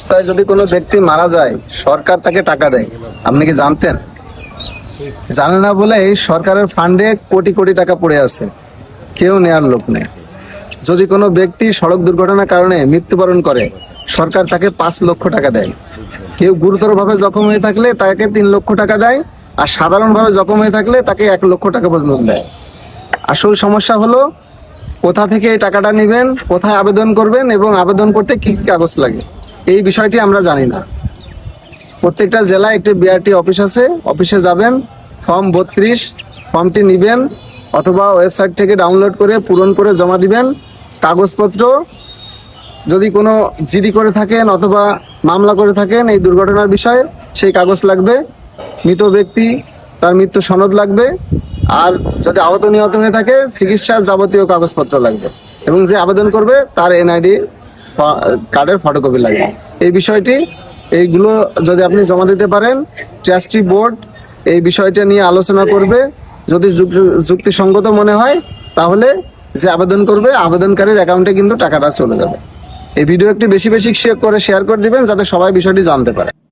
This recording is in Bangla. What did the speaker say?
অবস্থায় যদি কোনো ব্যক্তি মারা যায়, সরকার তাকে টাকা দেয়। আপনি কি জানতেন? জানে না বলে এই সরকারের ফান্ডে কোটি কোটি টাকা পড়ে আছে, কেউ নেয়ার লোক নেই। যদি কোনো ব্যক্তি সড়ক দুর্ঘটনার কারণে মৃত্যুবরণ করে, সরকার তাকে 5 লক্ষ টাকা দেয়। কেউ গুরুতরভাবে জখম হয়ে থাকলে তাকে 3 লক্ষ টাকা দেয়, আর সাধারণভাবে জখম হয়ে থাকলে তাকে 1 লক্ষ টাকা পর্যন্ত দেয়। আসল সমস্যা হলো কোথা থেকে এই টাকাটা নেবেন, কোথায় আবেদন করবেন এবং আবেদন করতে কি কি কাগজ লাগে, এই বিষয়টি আমরা জানি না। প্রত্যেকটা জেলায় একটি বিআরটি অফিস আছে, অফিসে যাবেন, ফর্ম 32 ফর্মটি নেবেন অথবা ওয়েবসাইট থেকে ডাউনলোড করে পূরণ করে জমা দিবেন। কাগজপত্র যদি কোনো জিডি করে থাকেন অথবা মামলা করে থাকেন এই দুর্ঘটনার বিষয়ে, সেই কাগজ লাগবে। মৃত ব্যক্তি তার মৃত্যু সনদ লাগবে, আর যদি আহত নিহত হয়ে থাকে চিকিৎসার যাবতীয় কাগজপত্র লাগবে, এবং যে আবেদন করবে তার এনআইডি কার্ডের ফটোকপি লাগবে। এই বিষয়টি এইগুলো যদি আপনি জমা দিতে পারেন, ট্রাস্টি বোর্ড এই বিষয়টা নিয়ে আলোচনা করবে। যদি যুক্তিসঙ্গত মনে হয় তাহলে যে আবেদন করবে আবেদনকারীর অ্যাকাউন্টে কিন্তু টাকাটা চলে যাবে। এই ভিডিও একটু বেশি বেশি শেয়ার করে দিবেন যাতে সবাই বিষয়টি জানতে পারে।